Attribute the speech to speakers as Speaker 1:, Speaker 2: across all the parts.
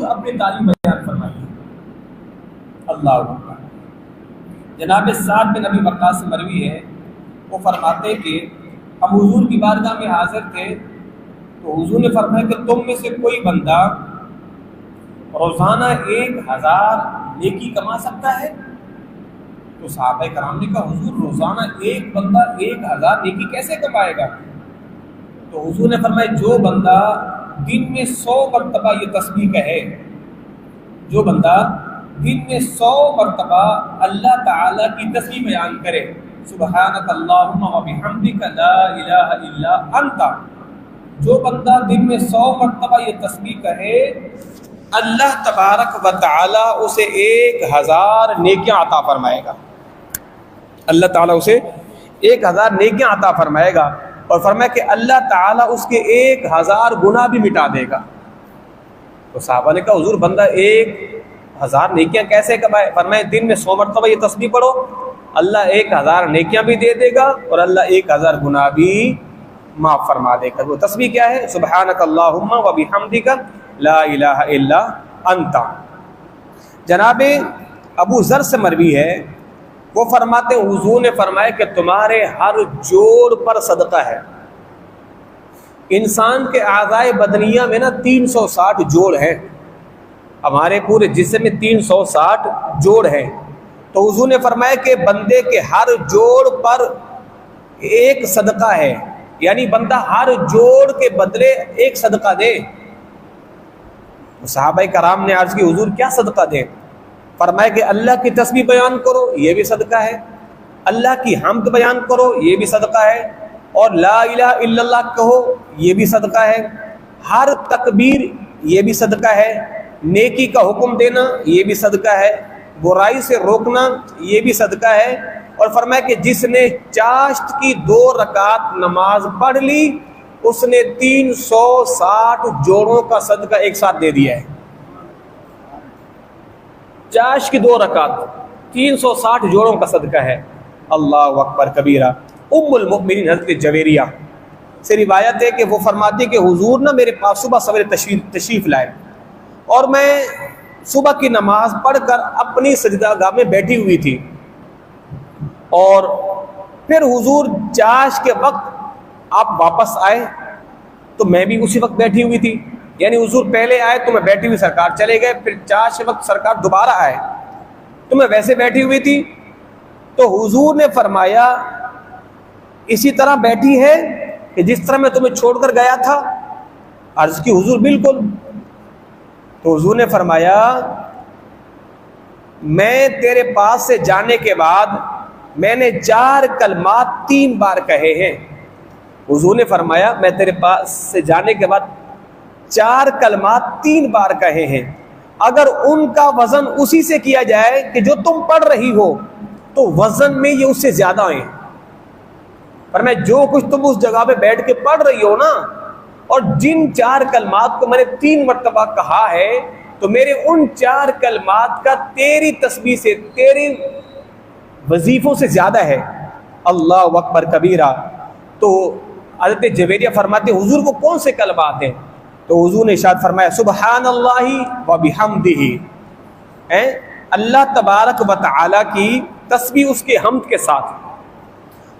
Speaker 1: खुद अपनी तारीफ बयान फरमाई। अल्लाह अकबर। जनाब साद बिन नबी वक्कास से मरवी है, वो फरमाते कि हम हुजूर की बारगाह में हाजिर थे तो हुजूर ने फरमाया कि तुम में से कोई बंदा रोज़ाना 1000 नेकी कमा सकता है? तो सहाबा कराम ने कहा हुजूर रोज़ाना एक बंदा 1000 नेकी कैसे कमाएगा? तो हुजूर ने फरमाया जो बंदा दिन में 100 मरतबा ये तस्बीह कहे, जो बंदा दिन में 100 मरतबा अल्लाह ताला की तस्बीह बयान करे, सुबहानक अल्लाहुम्मा व बिहम्दिका ला इलाहा इल्ला अंता, जो बंदा दिन में 100 मरतबा ये तस्बीह कहे, अल्लाह तबारक व तआला उसे 1000 नेकियां अता फरमाएगा। अल्लाह ताला उसे 1000 नेकियां अता फरमाएगा और फरमाया कि अल्लाह ताला उसके 1000 गुनाह भी मिटा देगा। तो साहबा ने कहा हुजूर बंदा 1000 नेकियां कैसे कमाए? फरमाया दिन में 100 मरतबा ये तस्बीह पढ़ो, अल्लाह 1000 नेकियां भी दे देगा और अल्लाह 1000 गुनाह भी माफ़ फरमा देगा। वो तस्बीह क्या है? सुबहानक अल्लाहुम्मा व बिहम्दिका ला इलाहा इल्ला अंता। जनाबे अबू ज़र से मरवी है, वो फरमाते हुजूर ने फरमाया कि तुम्हारे हर जोड़ पर सदका है। इंसान के आज़ाए बदनिया में ना 360 जोड़ है, हमारे पूरे जिस्म में 360 जोड़ है। तो हुजूर ने फरमाया कि बंदे के हर जोड़ पर एक सदका है, यानी बंदा हर जोड़ के बदले एक सदका दे। सहाबाए कराम ने अर्ज़ की हुजूर क्या सदका दे? फरमाया कि अल्लाह की तस्बीह बयान करो, ये भी सदका है, अल्लाह की हम्द बयान करो, ये भी सदका है, और ला इलाहा इल्लल्लाह कहो, ये भी सदका है, हर तकबीर ये भी सदका है, नेकी का हुक्म देना ये भी सदका है, बुराई से रोकना ये भी सदका है। और फरमाया कि जिसने चाश्त की 2 रकात नमाज पढ़ ली उसने 360 जोड़ों का सदका एक साथ दे दिया है। चाश्त की 2 रकात 360 जोड़ों का सदका है। अल्लाहु अकबर कबीरा। उम्मुल मुमिनीन हज़रत जवेरिया से रिवायत है कि वो फरमाती कि हुजूर ना मेरे पास सुबह सवेरे तशरीफ़ लाए और मैं सुबह की नमाज पढ़कर अपनी सजदागाह में बैठी हुई थी, और फिर हुजूर चाश के वक्त आप वापस आए तो मैं भी उसी वक्त बैठी हुई थी, यानी हुजूर पहले आए तो मैं बैठी हुई, सरकार चले गए, फिर चाश के वक्त सरकार दोबारा आए तो मैं वैसे बैठी हुई थी। तो हुजूर ने फरमाया इसी तरह बैठी है कि जिस तरह मैं तुम्हें छोड़कर गया था? अर्ज़ की हुजूर बिल्कुल। तो हुजूर ने फरमाया मैं तेरे पास से जाने के बाद मैंने 4 कलमात 3 बार कहे हैं। हुजूर ने फरमाया मैं तेरे पास से जाने के बाद 4 कलमात 3 बार कहे हैं, अगर उनका वजन उसी से किया जाए कि जो तुम पढ़ रही हो तो वजन में ये उससे ज्यादा है। पर मैं जो कुछ तुम उस जगह पे बैठ के पढ़ रही हो ना, और जिन 4 कलमात को मैंने 3 मरतबा कहा है, तो मेरे उन 4 कलमात का तेरी तस्बीह से, तेरी वजीफों से ज्यादा है। अल्लाह अकबर कबीरा। तो हज़रत जवेरिया फरमाते हुजूर को कौन से कलमात हैं? तो हुजूर ने इरशाद फरमाया सुबहानल्लाहि व बिहम्दिही, अल्लाह तबारक व तआला की तस्बीह उसके हम्द के साथ।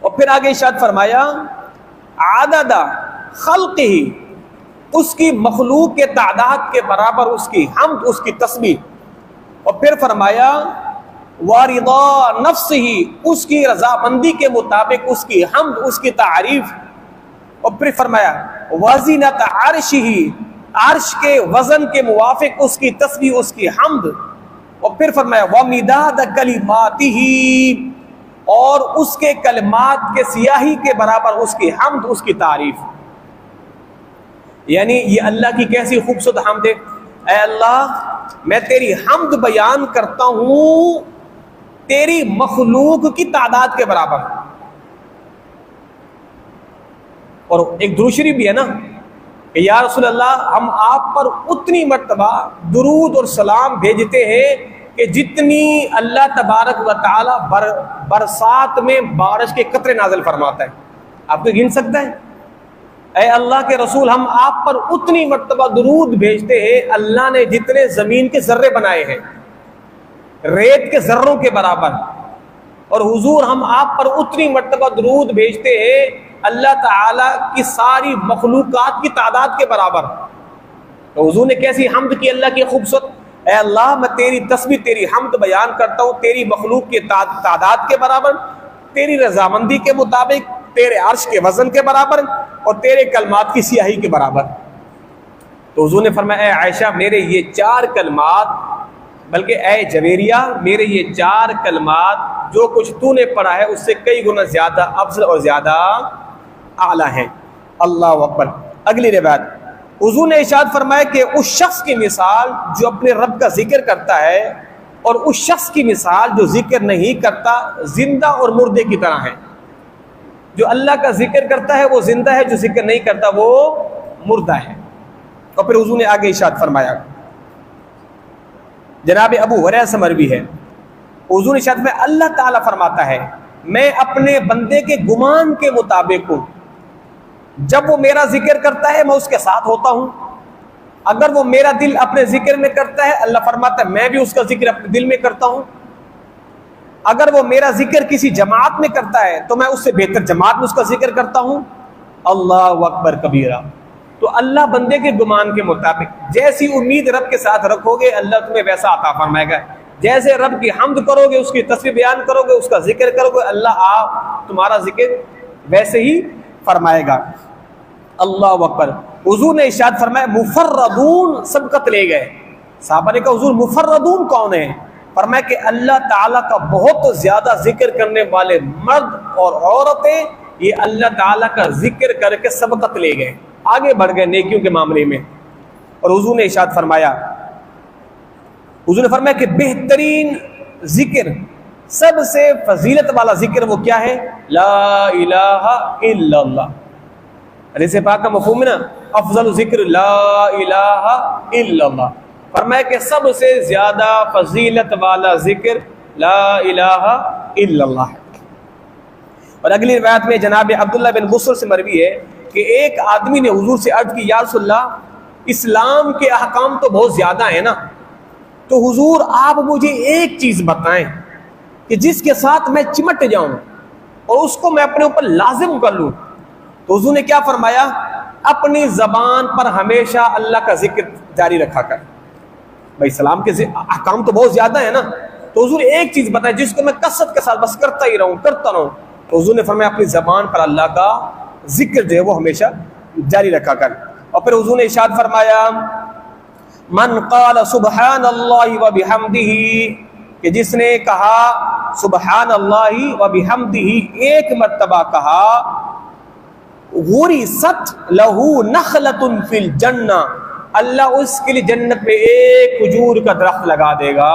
Speaker 1: और फिर आगे इरशाद फरमाया आददा खल्क़िही, उसकी मखलूक के तादाद के बराबर उसकी हम्द, उसकी तस्बीह। और फिर फरमाया वारिदा नफ्सिही, उसकी रजामंदी के मुताबिक उसकी हम्द, उसकी तारीफ। और फिर फरमाया वज़ीनत अर्शिही, अर्श के वजन के मुवाफिक उसकी तस्बीह, उसकी हम्द। और फिर फरमाया वमिदाद कलिमातिही, और उसके कलमात के सियाही के बराबर उसकी हम्द, उसकी तारीफ। यानी ये अल्लाह की कैसी खूबसूरत हम्द है। ऐ अल्लाह मैं तेरी हम्द बयान करता हूं तेरी मखलूक की तादाद के बराबर। और एक दूसरी भी है ना कि या रसूल अल्लाह हम आप पर उतनी मर्तबा दुरूद और सलाम भेजते हैं कि जितनी अल्लाह तबारक व तआला बरसात में बारिश के कतरे नाज़िल फरमाता है। आप तो गिन सकता है? ऐ अल्लाह के रसूल, हम आप पर उतनी मर्तबा दुरूद भेजते हैं अल्लाह ने जितने जमीन के जर्रे बनाए हैं, रेत के जर्रों के बराबर। और हुजूर हम आप पर उतनी मर्तबा दुरूद भेजते हैं अल्लाह ताला की सारी मखलूकात की तादाद के बराबर। तो हुजूर ने कैसी हम्द की अल्लाह की खूबसूरत, ऐ अल्लाह मैं तेरी तस्बीह तेरी हम्द बयान करता हूँ तेरी मखलूक के तादाद के बराबर, तेरी रजामंदी के मुताबिक, तेरे अर्श के वजन के बराबर और तेरे कलमात की सियाही के बराबर। तो हुजूर ने फरमाया, ऐ आयशा मेरे ये 4 कलमात, बल्कि ऐ जवेरिया मेरे ये 4 कलमात जो कुछ तूने पढ़ा है उससे कई गुना ज्यादा अफजल और ज्यादा आला है। अल्लाह अकबर। अगली रिवायत, हुजूर ने इरशाद फरमाया कि उस शख्स की मिसाल जो अपने रब का जिक्र करता है और उस शख्स की मिसाल जो जिक्र नहीं करता जिंदा और मुर्दे की तरह है। जो अल्लाह का जिक्र करता है वो जिंदा है, जो जिक्र नहीं करता वो मुर्दा है। और फिर हुजूर ने आगे इरशाद फरमाया, जनाब अबू हुरैरा से मरवी है, हुजूर इरशाद में अल्लाह ताला फरमाता है मैं अपने बंदे के गुमान के मुताबिक हूँ, जब वो मेरा जिक्र करता है मैं उसके साथ होता हूँ, अगर वो मेरा दिल अपने जिक्र में करता है अल्लाह फरमाता है मैं भी उसका जिक्र अपने दिल में करता हूँ, अगर वो मेरा जिक्र किसी जमात में करता है तो मैं उससे बेहतर जमात में उसका जिक्र करता हूँ। अल्लाह अकबर कबीरा। तो अल्लाह बंदे के गुमान के मुताबिक जैसी उम्मीद रब के साथ रखोगे अल्लाह तुम्हें वैसा अता फरमाएगा। जैसे रब की हम्द करोगे, उसकी तस्बीह बयान करोगे, उसका जिक्र करोगे, अल्लाह आप तुम्हारा जिक्र वैसे ही फरमाएगा। अल्लाह अकबर। हुजूर ने इरशाद फरमाया मुफर्रदून सबकत ले गए। साहबा ने कहा हुजूर मुफर्रदून कौन है? फरमाया कि अल्लाह ताला का बहुत ज्यादा जिक्र करने वाले मर्द और औरतें ये अल्लाह ताला का जिक्र करके सबकत ले गए, आगे बढ़ गए नेकियों के मामले में। और हुजूर ने इरशाद फरमाया, हुजूर ने फरमाया कि बेहतरीन जिक्र, सबसे फजीलत वाला जिक्र वो क्या है? ला इलाहा इल्लल्लाह। हदीस पाक का मफ़हूम है ना, अफजल जिक्र ला इलाहा इल्लल्लाह। फरमाया कि सबसे ज्यादा फजीलत वाला जिक्र ला इलाहा इल्लल्लाह है। और अगली रिवायत में जनाब अब्दुल्लाह बिन बुसर से मरवी है कि एक आदमी ने हुजूर से अर्ज की, या रसूलल्लाह इस्लाम के अहकाम तो बहुत ज्यादा है ना, तो हुजूर आप मुझे एक चीज बताएं कि जिसके साथ मैं चिमट जाऊं और उसको मैं अपने ऊपर लाजिम कर लूं। तो हुजूर ने क्या फरमाया? अपनी जबान पर हमेशा अल्लाह का जिक्र जारी रखा कर। भाई सलाम के अहकाम तो बहुत ज्यादा है ना, तो हुजूर एक चीज बताएं जिसको मैं कसरत के साथ बस करता ही रहूं, करता रहूं। तो हुजूर ने फरमाया अपनी जबान पर अल्लाह का जिक्र जो है वो हमेशा जारी रखा कर। और फिर हुजूर ने इरशाद फरमाया मन क़ाल सुब्हानल्लाहि व बिहम्दिही, कि जिसने कहा सुब्हानल्लाहि व बिहम्दिही एक मर्तबा कहा, गुरिसत लहू नखलतुन फिल जन्ना, अल्लाह उसके लिए जन्नत में एक खजूर का दरख्त लगा देगा।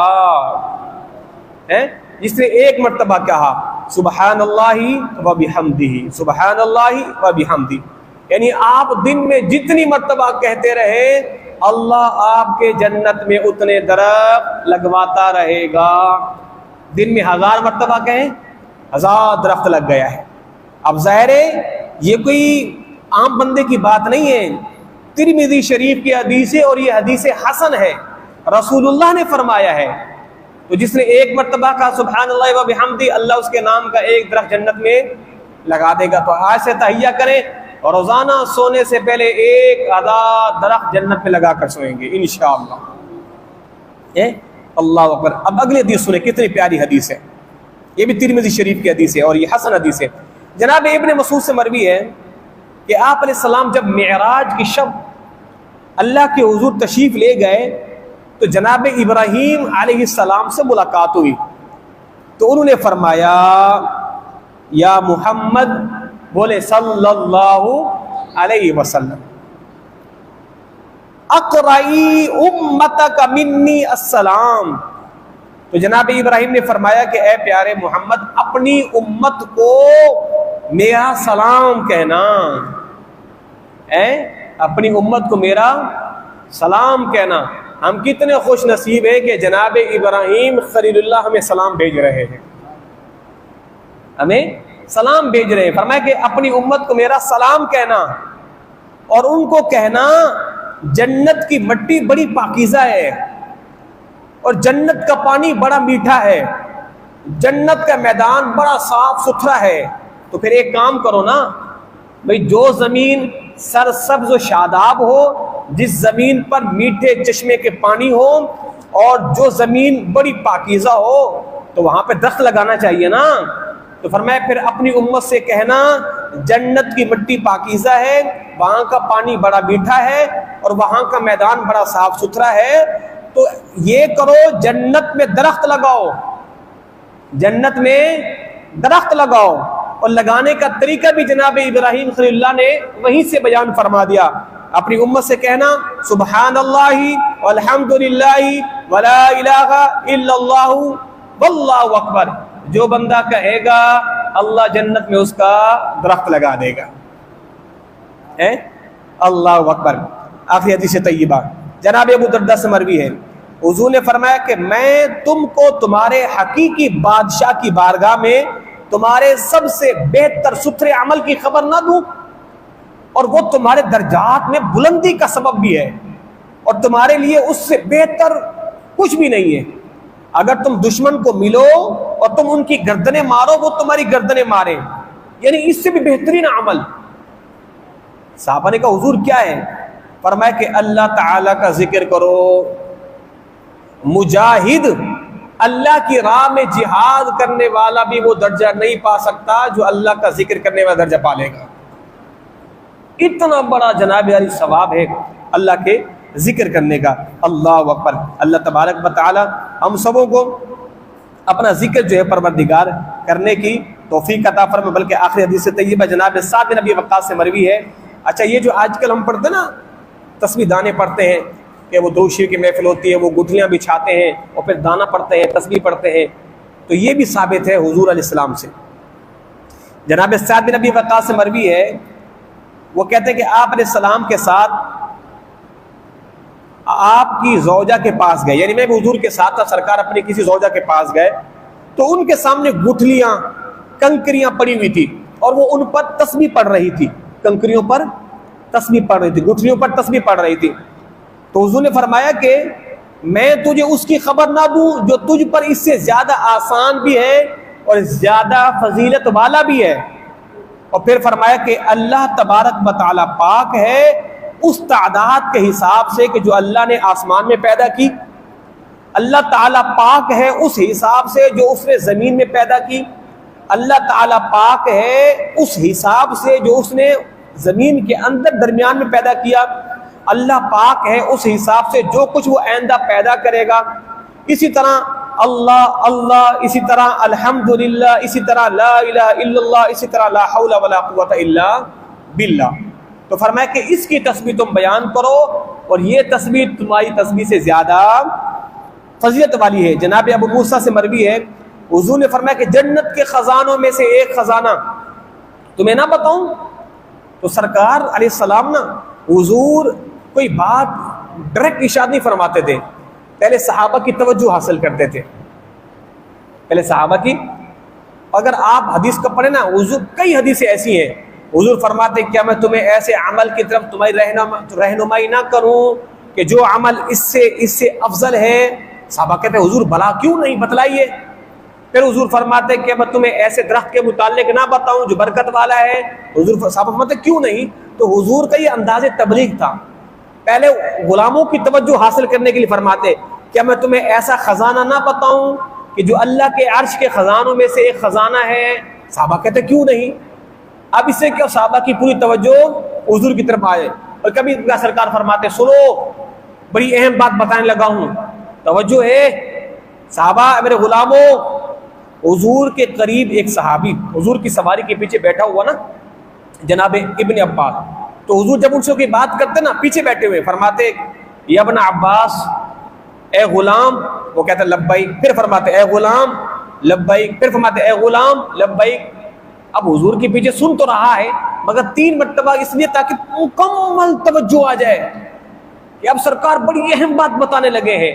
Speaker 1: है जिसने एक मर्तबा कहा सुब्हानल्लाहि व बिहम्दिही, सुब्हानल्लाहि व बिहम्दिही, यानी आप दिन में जितनी मर्तबा कहते रहे अल्लाह आपके जन्नत में उतने दरख्त लगवाता रहेगा। दिन में 1000 मर्तबा कहें 1000 दरख्त लग गया है। अब ज़ाहिर है ये कोई आम बंदे की बात नहीं है, तिरमिज़ी शरीफ की हदीस है और ये हदीस हसन है, रसूलुल्लाह ने फरमाया है। तो जिसने एक मर्तबा कहा सुब्हानल्लाह व बिहम्दी, अल्लाह उसके नाम का एक दरख्त जन्नत में लगा देगा। तो आज से तहिया करें और रोजाना सोने से पहले 1000 दरख्त जन्नत में लगा कर सोएंगे इंशाअल्लाह। अल्लाह अकबर। अब अगली हदीस सुने, कितनी प्यारी हदीस है, ये भी तिरमिज़ी शरीफ की हदीस है और ये हसन हदीस है। जनाब इब्ने मसूद से मरवी है कि आप अलैहिस्सलाम जब मेराज की शब अल्लाह के हुजूर तशरीफ ले गए तो जनाब इब्राहीम अलैहिस्सलाम से मुलाकात हुई। तो उन्होंने फरमाया या मोहम्मद, बोले सल्लल्लाहु अलैहि वसल्लम, अक़राई उम्मतक मिन्नी अस्सलाम। तो जनाब इब्राहीम ने फरमाया कि ए प्यारे मोहम्मद, अपनी उम्मत को मेरा सलाम कहना, अपनी उम्मत को मेरा सलाम कहना। हम कितने खुश नसीब हैं कि जनाब इब्राहीम खलीलुल्लाह हमें सलाम भेज रहे हैं, हमें सलाम भेज रहे हैं। फरमाया कि अपनी उम्मत को मेरा सलाम कहना। और उनको कहना जन्नत की मिट्टी बड़ी पाकीज़ा है और जन्नत का पानी बड़ा मीठा है, जन्नत का मैदान बड़ा साफ सुथरा है। तो फिर एक काम करो ना भाई, जो ज़मीन सरसब्ज और शादाब हो, जिस ज़मीन पर मीठे चश्मे के पानी हो और जो ज़मीन बड़ी पाकीज़ा हो, तो वहाँ पे दरख्त लगाना चाहिए ना। तो फरमाया फिर अपनी उम्मत से कहना जन्नत की मिट्टी पाकीज़ा है, वहाँ का पानी बड़ा मीठा है और वहाँ का मैदान बड़ा साफ सुथरा है। तो ये करो, जन्नत में दरख्त लगाओ, जन्नत में दरख्त लगाओ। और लगाने का तरीका भी जनाब इब्राहीम खलीलुल्लाह ने वहीं से बयान फरमा दिया। अपनी उम्मत से कहना सुबहानल्लाहि वल्हम्दुलिल्लाहि वला इलाहा इल्लल्लाहु वल्लाहु अकबर। जो बंदा कहेगा अल्लाह जन्नत में उसका दरख्त लगा देगा। है अल्लाह अकबर। आखिरी हदीस तय्यबा जनाब अबू दर्दा से मरवी है, हुजूर ने फरमाया कि मैं तुमको तुम्हारे हकीकी बादशाह की बारगाह में तुम्हारे सबसे बेहतर सुथरे अमल की खबर ना दूं, और वो तुम्हारे दर्जात में बुलंदी का सबब भी है और तुम्हारे लिए उससे बेहतर कुछ भी नहीं है। अगर तुम दुश्मन को मिलो और तुम उनकी गर्दनें मारो, वो तुम्हारी गर्दनें मारे, यानी इससे भी बेहतरीन अमल। साहबा ने कहा हुजूर क्या है? फरमाया कि अल्लाह ताला का जिक्र करो। मुजाहिद, अल्लाह की राह में जिहाद करने वाला भी वो दर्जा नहीं पा सकता जो अल्लाह का जिक्र करने वाला दर्जा पा लेगा। इतना बड़ा जनाब यारी सवाब है अल्लाह के जिक्र करने का। अल्लाह अकबर। अल्लाह तबारक व तआला हम सबों को अपना जिक्र जो है परवरदिगार करने की तौफीक अता फरमाए। बल्कि आखिरी हदीस तय्यबा जनाब साद बिन अबी वक्कास से मरवी है। अच्छा, ये जो आजकल हम पढ़ते ना, तस्बीह दाने पढ़ते हैं कि वो दुरूद शरीफ की महफिल होती है, वो गुठलियाँ बिछाते हैं और फिर दाना पढ़ते हैं, तस्बीह पढ़ते हैं, तो ये भी साबित है हुजूर अलैहिस्सलाम से। जनाब साद बिन अबी वक्कास से मरवी है, वो कहते हैं कि आप अलैहिस्सलाम के साथ आपकी ज़ौजा के पास गए, यानी मैं भी हुजूर के साथ था, सरकार अपनी किसी ज़ौजा के पास गए तो उनके सामने गुठलियाँ कंकरियाँ पड़ी हुई थी और वो उन पर तस्बीह पढ़ रही थी, कंकरियों पर तस्बीह पढ़ रही थी, गुठलियों पर तस्बीह पढ़ रही थी। तो हुजूर ने फरमाया कि मैं तुझे उसकी खबर ना दूं जो तुझ पर इससे ज्यादा आसान भी है और ज्यादा फजीलत वाला भी है। और फिर फरमाया कि अल्लाह तबारक व तआला पाक है उस तादाद के हिसाब से कि जो अल्लाह ने आसमान में पैदा की, अल्लाह ताला पाक है उस हिसाब से जो उसने ज़मीन में पैदा की, अल्लाह ताला पाक है उस हिसाब से जो उसने ज़मीन के अंदर दरमियान में पैदा किया, अल्लाह पाक है उस हिसाब से जो कुछ वो आइंदा पैदा करेगा। इसी तरह अल्लाह अल्लाह, इसी तरह अल्हम्दुलिल्लाह, इसी तरह ला इलाहा इल्लल्लाह, इसी तरह ला हौला वला कुव्वता इल्ला बिल्लाह। तो फरमाया कि इसकी तस्बीह तुम बयान करो और ये तस्बीह तुम्हारी तस्बीह से ज्यादा फजीलत वाली है। जनाब अबू मूसा से मरवी है, हुजूर ने फरमाया कि जन्नत के खजानों में से एक खजाना तुम्हें ना बताऊं? तो सरकार अलैहिस्सलाम ना हुजूर कोई बात डायरेक्ट इरशाद नहीं फरमाते थे, पहले सहाबा की तवज्जो हासिल करते थे। पहले सहाबा की, अगर आप हदीस को पढ़े ना, हुजूर कई हदीसें ऐसी हैं, हुजूर फरमाते क्या मैं तुम्हें ऐसे अमल की तरफ तुम्हारी रहनुमाई ना करूं कि जो अमल इससे अफजल है? सहाबा कहते हुजूर भला क्यों नहीं, बतलाइए। फिर हुजूर फरमाते कि मैं तुम्हें ऐसे दरख्त के मुताल्लिक ना बताऊं जो बरकत वाला है? हुजूर सहाबा फरमाते क्यों नहीं? तो हुजूर का ये अंदाज़े तबलीग था, पहले गुलामों की तवज्जो हासिल करने के लिए फरमाते क्या मैं तुम्हें ऐसा खजाना ना बताऊं कि जो अल्लाह के अर्श के खजानों में से एक खजाना है? सहाबा कहते क्यों नहीं। अब इससे क्या सहाबा की पूरी तवज्जो हुजूर की तरफ आए। और कभी सरकार फरमाते सुनो बड़ी अहम बात बताने लगा हूं, तवज्जो है सहाबा मेरे गुलामों। हुजूर के करीब एक सहाबी हुजूर की सवारी के पीछे बैठा हुआ ना, जनाब इब्न अब्बास, तो हुजूर जब उनसे कोई बात करते ना पीछे बैठे हुए फरमाते या इब्न अब्बास ए गुलाम, वो कहते लब्बैक, फिर फरमाते ए गुलाम लब्बैक, फिर फरमाते ए गुलाम लब्बैक। अब हुजूर के पीछे सुन तो रहा है मगर 3 मरतबा इसलिए ताकि मुकम्मल तवज्जो आ जाए कि अब सरकार बड़ी अहम बात बताने लगे हैं।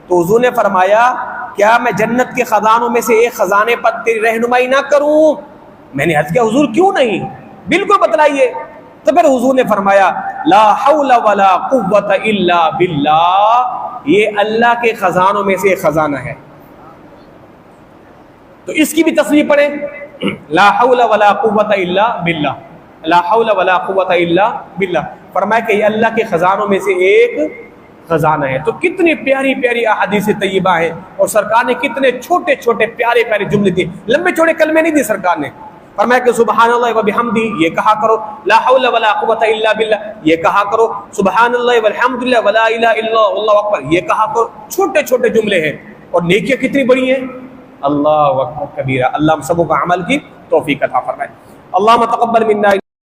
Speaker 1: तो हुजूर ने फरमाया क्या मैं जन्नत के खजानों में से एक खजाने पर तेरी रहनुमाई ना करूं? मैंने अर्ज किया हुजूर क्यों नहीं, बिल्कुल बतलाइए। तो फिर हुजूर ने फरमाया ला हौला वला कुव्वता इल्ला बिल्लाह, ये अल्लाह के खजानों में से खजाना है। तो इसकी भी तस्वीर पढ़े, ला हौला वला कुव्वता इल्ला बिल्लाह, ला हौला वला कुव्वता इल्ला बिल्लाह। फरमाया कि ये अल्लाह के खजानों में से एक खजाना है। तो कितनी प्यारी प्यारी अहादीस तय्यबा है, और सरकार ने कितने छोटे छोटे प्यारे प्यारे जुमले दिए, लंबे चौड़े कलमे नहीं दिए सरकार ने। फरमाया कि सुबहानल्लाह व बिहम्दी ये कहा करो, ला हौला वला कुव्वता इल्ला बिल्लाह ये कहा करो, सुबहानल्लाह वल्हम्दुलिल्लाह वला इलाहा इल्लल्लाह वल्लाहु अकबर ये कहा करो। छोटे छोटे जुमले हैं और नेकियां कितनी बड़ी हैं। अल्लाहु अकबर कबीरा। अल्लाह हम सबको अमल की तौफीक अता फरमाए। अल्लाहुम्मा तक़ब्बल मिन्ना